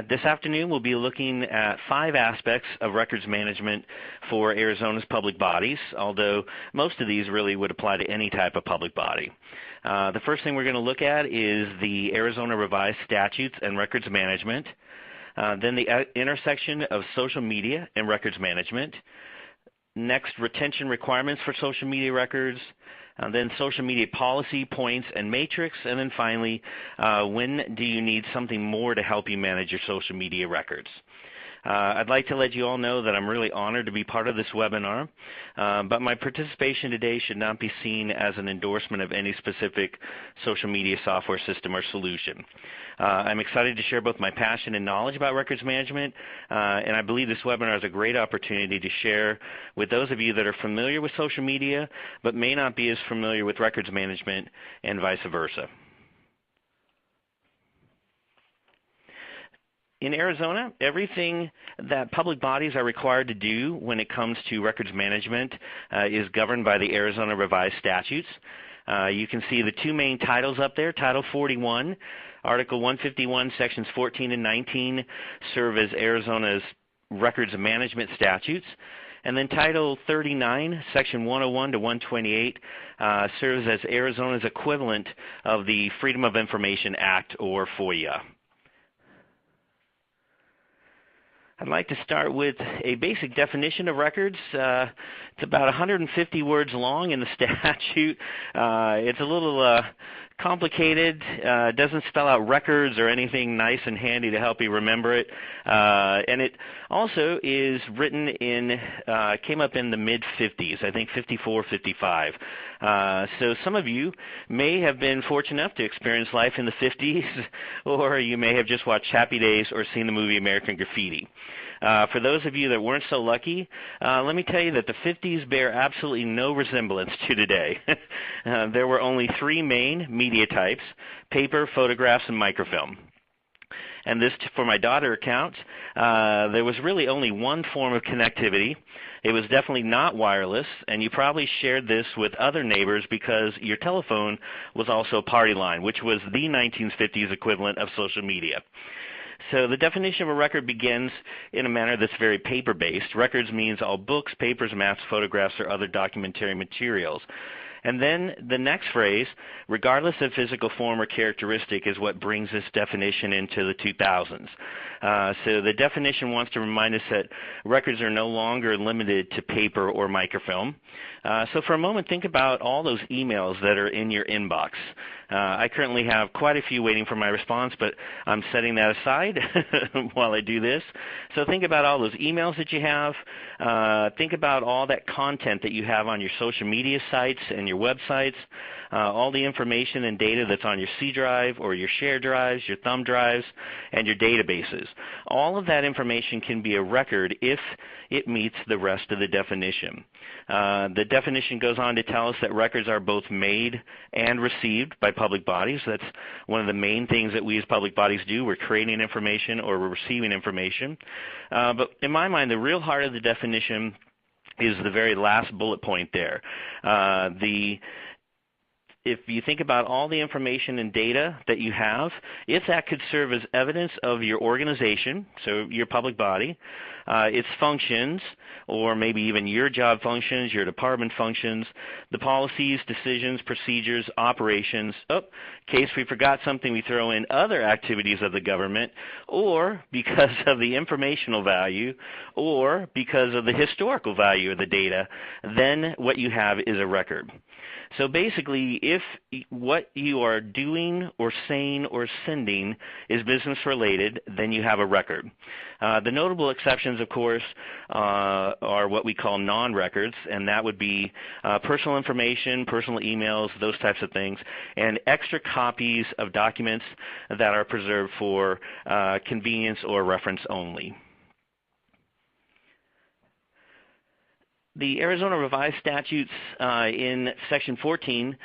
This afternoon we'll be looking at 5 aspects of records management for Arizona's public bodies, although most of these really would apply to any type of public body. The first thing we're going to look at is the Arizona Revised Statutes and Records Management, then the intersection of social media and records management, next retention requirements for social media records, then social media policy, points, and matrix, and then finally, when do you need something more to help you manage your social media records? I'd like to let you all know that I'm really honored to be part of this webinar, but my participation today should not be seen as an endorsement of any specific social media software system or solution. I'm excited to share both my passion and knowledge about records management, and I believe this webinar is a great opportunity to share with those of you that are familiar with social media but may not be as familiar with records management and vice versa. In Arizona, everything that public bodies are required to do when it comes to records management is governed by the Arizona Revised Statutes. You can see the 2 main titles up there. Title 41, Article 151, Sections 14 and 19 serve as Arizona's records management statutes. And then Title 39, Section 101 to 128 serves as Arizona's equivalent of the Freedom of Information Act, or FOIA. I'd like to start with a basic definition of records. It's about 150 words long in the statute. It's a little complicated. It doesn't spell out records or anything nice and handy to help you remember it. And it also is written in, came up in the mid-50s, I think 54, 55. So some of you may have been fortunate enough to experience life in the 50s, or you may have just watched Happy Days or seen the movie American Graffiti. For those of you that weren't so lucky, let me tell you that the 50s bear absolutely no resemblance to today. There were only 3 main media types: paper, photographs, and microfilm. And this, for my daughter account, there was really only one form of connectivity. It was definitely not wireless, and you probably shared this with other neighbors because your telephone was also a party line, which was the 1950s equivalent of social media. So the definition of a record begins in a manner that's very paper-based. Records means all books, papers, maps, photographs, or other documentary materials. And then the next phrase, regardless of physical form or characteristic, is what brings this definition into the 2000s. So the definition wants to remind us that records are no longer limited to paper or microfilm. So for a moment, think about all those emails that are in your inbox. I currently have quite a few waiting for my response, but I'm setting that aside while I do this. So think about all those emails that you have. Think about all that content that you have on your social media sites and your websites, all the information and data that's on your C drive or your share drives, your thumb drives, and your databases. All of that information can be a record if it meets the rest of the definition. The definition goes on to tell us that records are both made and received by public bodies. That's one of the main things that we as public bodies do. We're creating information or we're receiving information. But in my mind, the real heart of the definition is the very last bullet point there. If you think about all the information and data that you have, if that could serve as evidence of your organization, so your public body, its functions, or maybe even your job functions, your department functions, the policies, decisions, procedures, operations, in case we forgot something, we throw in other activities of the government, or because of the informational value, or because of the historical value of the data, then what you have is a record. So basically, if what you are doing or saying or sending is business related, then you have a record. The notable exceptions, of course, are what we call non-records, and that would be personal information, personal emails, those types of things, and extra copies of documents that are preserved for convenience or reference only. The Arizona Revised Statutes in Section 14,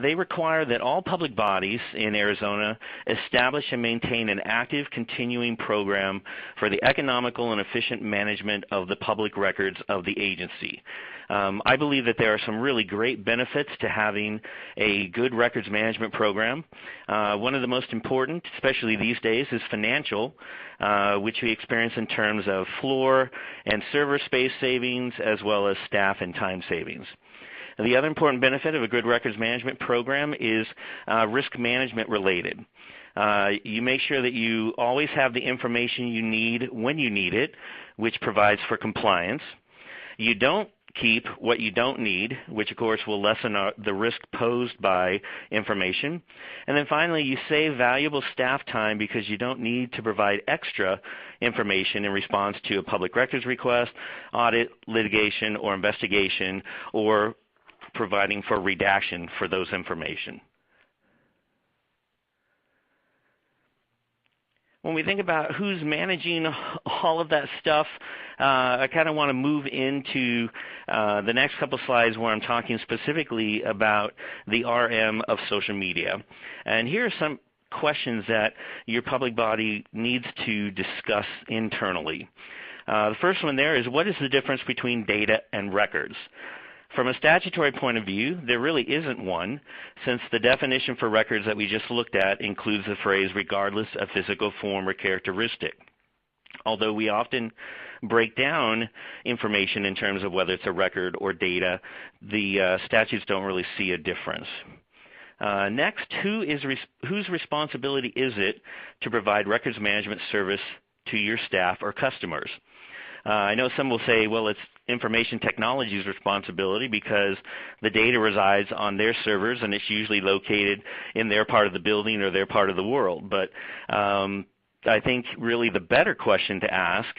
they require that all public bodies in Arizona establish and maintain an active, continuing program for the economical and efficient management of the public records of the agency. I believe that there are some really great benefits to having a good records management program. One of the most important, especially these days, is financial. which we experience in terms of floor and server space savings as well as staff and time savings. The other important benefit of a good records management program is risk management related. You make sure that you always have the information you need when you need it, which provides for compliance. You don't keep what you don't need, which of course will lessen the risk posed by information. And then finally, you save valuable staff time because you don't need to provide extra information in response to a public records request, audit, litigation, or investigation, or providing for redaction for those information. When we think about who's managing all of that stuff, I kind of want to move into the next couple slides where I'm talking specifically about the RM of social media. And here are some questions that your public body needs to discuss internally. The first one there is, what is the difference between data and records? From a statutory point of view, there really isn't one, since the definition for records that we just looked at includes the phrase regardless of physical form or characteristic. Although we often break down information in terms of whether it's a record or data, the statutes don't really see a difference. Next, whose responsibility is it to provide records management service to your staff or customers? I know some will say, well, it's information technology's responsibility because the data resides on their servers and it's usually located in their part of the building or their part of the world. But I think really the better question to ask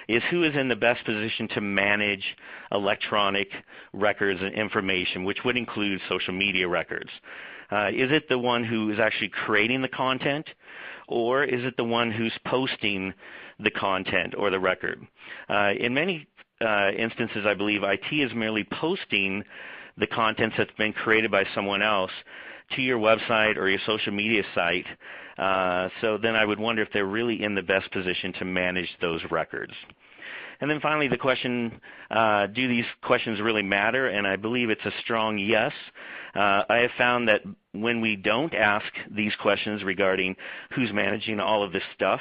is, who is in the best position to manage electronic records and information, which would include social media records? Is it the one who is actually creating the content, or is it the one who's posting the content or the record? In many instances, I believe IT is merely posting the contents that's been created by someone else to your website or your social media site. So then I would wonder if they're really in the best position to manage those records. And then finally, the question, do these questions really matter? And I believe it's a strong yes. I have found that when we don't ask these questions regarding who's managing all of this stuff,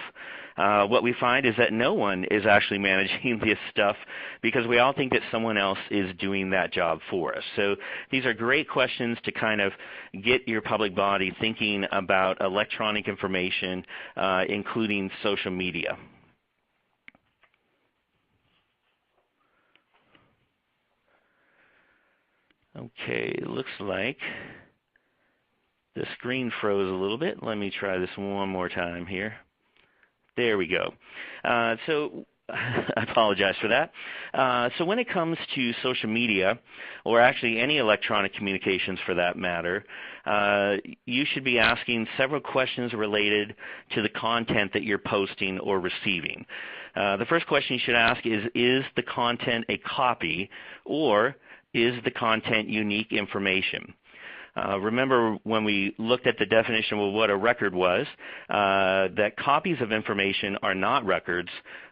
what we find is that no one is actually managing this stuff because we all think that someone else is doing that job for us. So these are great questions to kind of get your public body thinking about electronic information, including social media. Okay, looks like the screen froze a little bit. Let me try this one more time here. There we go. So I apologize for that. So when it comes to social media, or actually any electronic communications for that matter, you should be asking several questions related to the content that you're posting or receiving. The first question you should ask is the content a copy, or is the content unique information? Remember when we looked at the definition of what a record was, that copies of information are not records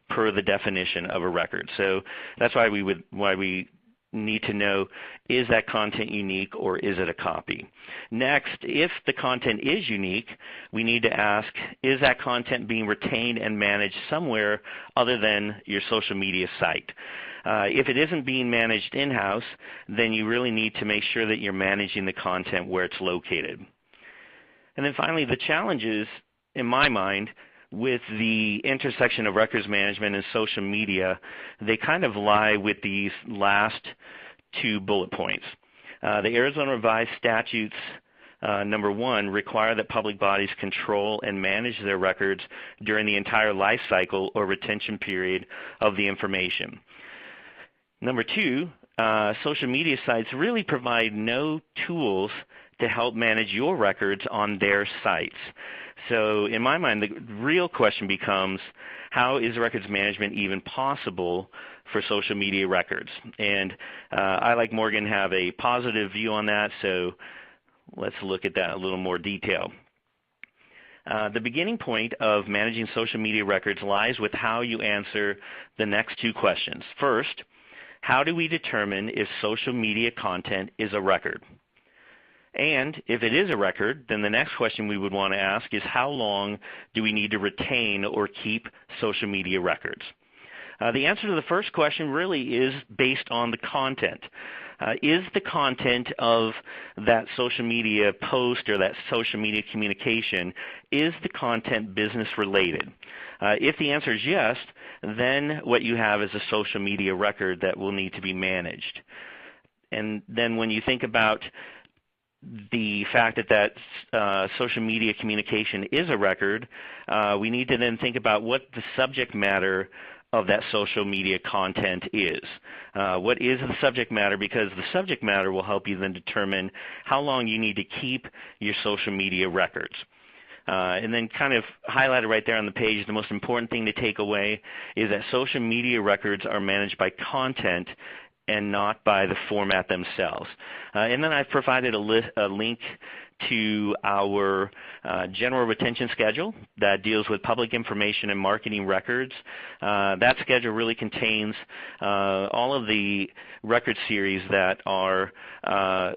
per the definition of a record. So that's why we need to know, is that content unique or is it a copy? Next, if the content is unique, we need to ask, is that content being retained and managed somewhere other than your social media site? If it isn't being managed in-house, then you really need to make sure that you're managing the content where it's located. And then finally, the challenges, in my mind, with the intersection of records management and social media, they kind of lie with these last two bullet points. The Arizona Revised Statutes, number 1, require that public bodies control and manage their records during the entire life cycle or retention period of the information. Number 2, social media sites really provide no tools to help manage your records on their sites. So in my mind, the real question becomes, how is records management even possible for social media records? And I, like Morgan, have a positive view on that, so let's look at that in a little more detail. The beginning point of managing social media records lies with how you answer the next two questions. First, how do we determine if social media content is a record? And if it is a record, then the next question we would want to ask is how long do we need to retain or keep social media records? The answer to the first question really is based on the content. Is the content of that social media post or that social media communication, is the content business related? If the answer is yes, then what you have is a social media record that will need to be managed. And then when you think about the fact that social media communication is a record, we need to then think about what the subject matter of that social media content is. What is the subject matter? Because the subject matter will help you then determine how long you need to keep your social media records. And then kind of highlighted right there on the page, the most important thing to take away is that social media records are managed by content and not by the format themselves. And then I've provided a link to our general retention schedule that deals with public information and marketing records. That schedule really contains all of the record series that are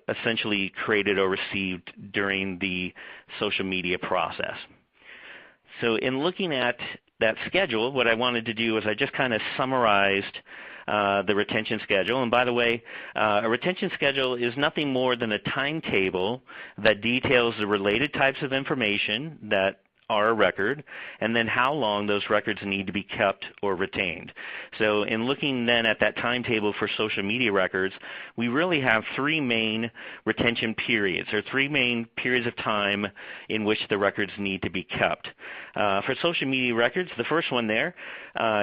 essentially created or received during the social media process. So in looking at that schedule, what I wanted to do is I just kind of summarized the retention schedule. And by the way, a retention schedule is nothing more than a timetable that details the related types of information that are a record, and then how long those records need to be kept or retained. So in looking then at that timetable for social media records, we really have three main retention periods, or three main periods of time in which the records need to be kept. For social media records, the first one there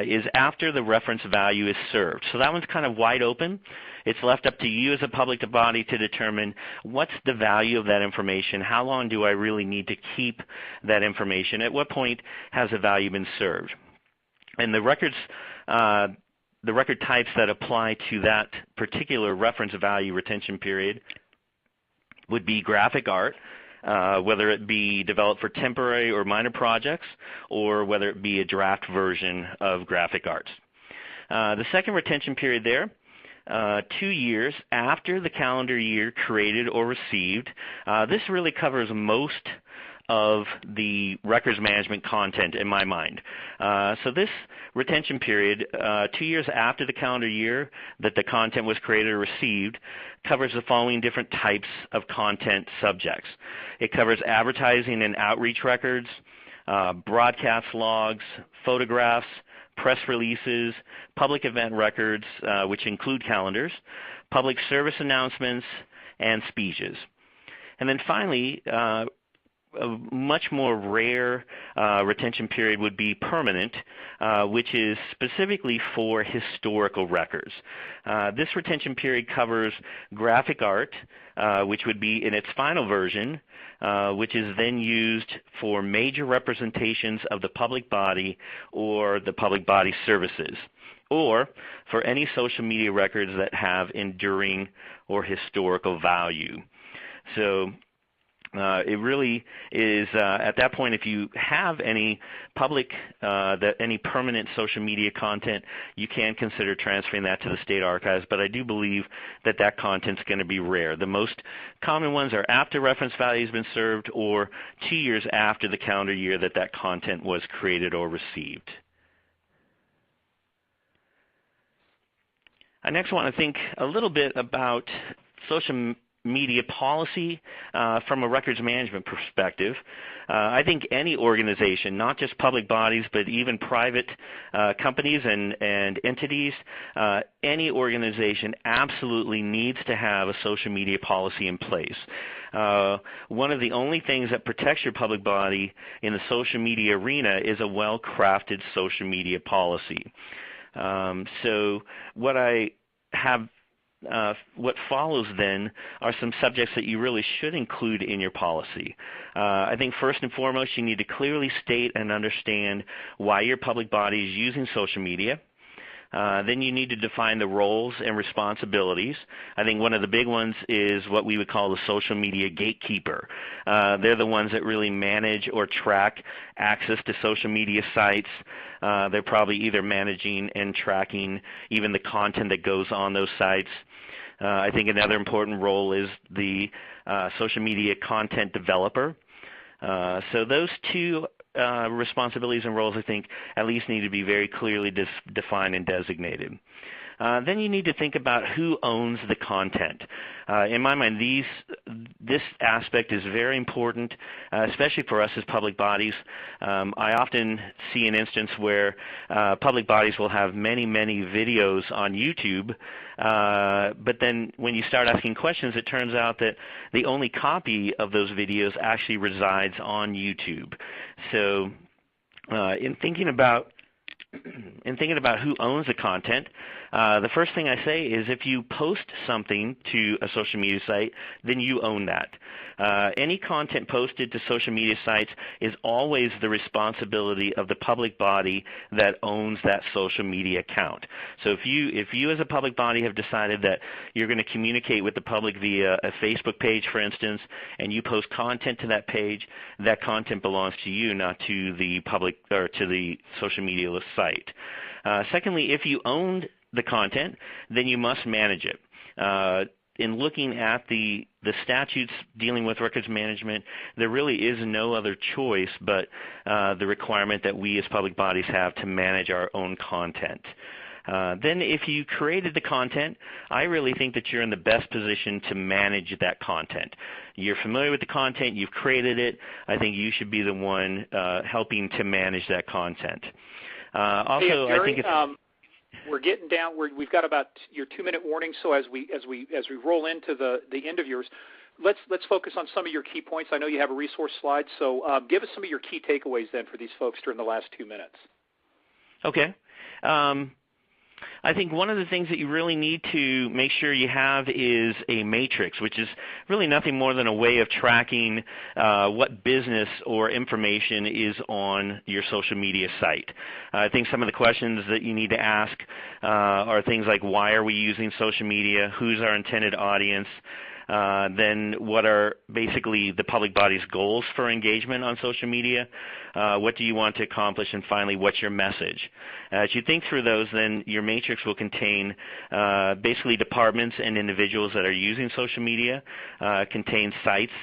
is after the reference value is served. So that one's kind of wide open. It's left up to you as a public body to determine what's the value of that information, how long do I really need to keep that information, at what point has the value been served. And the record types that apply to that particular reference value retention period would be graphic art, whether it be developed for temporary or minor projects, or whether it be a draft version of graphic arts. The second retention period there, 2 years after the calendar year created or received. This really covers most of the records management content in my mind. So this retention period, 2 years after the calendar year that the content was created or received, covers the following different types of content subjects. It covers advertising and outreach records, broadcast logs, photographs, press releases, public event records, which include calendars, public service announcements, and speeches. And then finally, a much more rare retention period would be permanent, which is specifically for historical records. This retention period covers graphic art, which would be in its final version, which is then used for major representations of the public body or the public body services, or for any social media records that have enduring or historical value. So it really is at that point, if you have any public, any permanent social media content, you can consider transferring that to the state archives, but I do believe that that content's going to be rare. The most common ones are after reference value has been served, or 2 years after the calendar year that that content was created or received. I next want to think a little bit about social media policy from a records management perspective. I think any organization, not just public bodies, but even private companies and entities, any organization absolutely needs to have a social media policy in place. One of the only things that protects your public body in the social media arena is a well-crafted social media policy. So what I have what follows then are some subjects that you really should include in your policy. I think first and foremost, you need to clearly state and understand why your public body is using social media. Then you need to define the roles and responsibilities. I think one of the big ones is what we would call the social media gatekeeper. They're the ones that really manage or track access to social media sites. They're probably either managing and tracking even the content that goes on those sites. I think another important role is the social media content developer. So those two responsibilities and roles, I think, at least need to be very clearly defined and designated. Then you need to think about who owns the content. In my mind, this aspect is very important, especially for us as public bodies. I often see an instance where public bodies will have many, many videos on YouTube, but then when you start asking questions, it turns out that the only copy of those videos actually resides on YouTube. So in thinking about who owns the content, the first thing I say is if you post something to a social media site, then you own that. Any content posted to social media sites is always the responsibility of the public body that owns that social media account. So if you as a public body have decided that you're going to communicate with the public via a Facebook page, for instance, and you post content to that page, that content belongs to you, not to the public or to the social media site. Secondly, if you owned the content, then you must manage it. In looking at the statutes dealing with records management, there really is no other choice but the requirement that we as public bodies have to manage our own content. Then if you created the content, I really think that you're in the best position to manage that content. You're familiar with the content, you've created it, I think you should be the one helping to manage that content. Also, hey, Gary, I think it's... we're getting down. We've got about your 2-minute warning. So as we roll into the end of yours, let's focus on some of your key points. I know you have a resource slide, so give us some of your key takeaways then for these folks during the last 2 minutes. Okay. I think one of the things that you really need to make sure you have is a matrix, which is really nothing more than a way of tracking what business or information is on your social media site. I think some of the questions that you need to ask are things like, why are we using social media? Who's our intended audience? Then what are basically the public body's goals for engagement on social media? What do you want to accomplish? And finally, what's your message? As you think through those, then your matrix will contain basically departments and individuals that are using social media, contain sites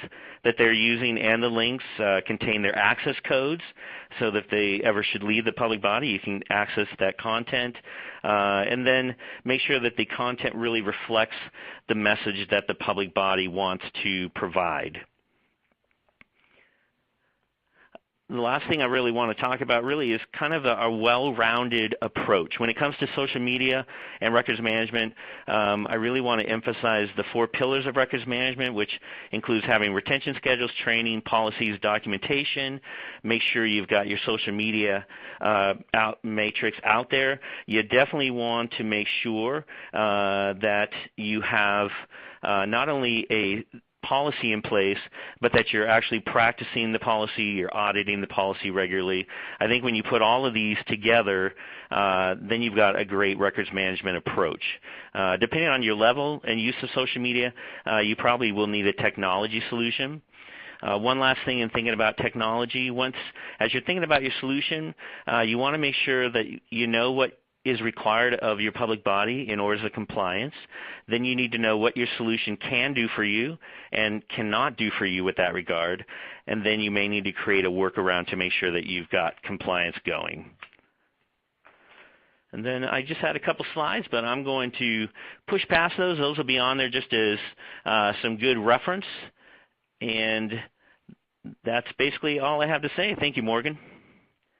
that they're using, and the links contain their access codes so that if they ever should leave the public body, you can access that content. And then make sure that the content really reflects the message that the public body wants to provide. The last thing I really want to talk about really is kind of a well-rounded approach. When it comes to social media and records management, I really want to emphasize the 4 pillars of records management, which includes having retention schedules, training, policies, documentation. Make sure you've got your social media matrix out there. You definitely want to make sure that you have not only a policy in place, but that you're actually practicing the policy, you're auditing the policy regularly. I think when you put all of these together, then you've got a great records management approach. Depending on your level and use of social media, you probably will need a technology solution. One last thing in thinking about technology, as you're thinking about your solution, you want to make sure that you know what is required of your public body in order to compliance. Then you need to know what your solution can do for you and cannot do for you with that regard. And then you may need to create a workaround to make sure that you've got compliance going. And then I just had a couple slides, but I'm going to push past those. Those will be on there just as some good reference. And that's basically all I have to say. Thank you, Morgan.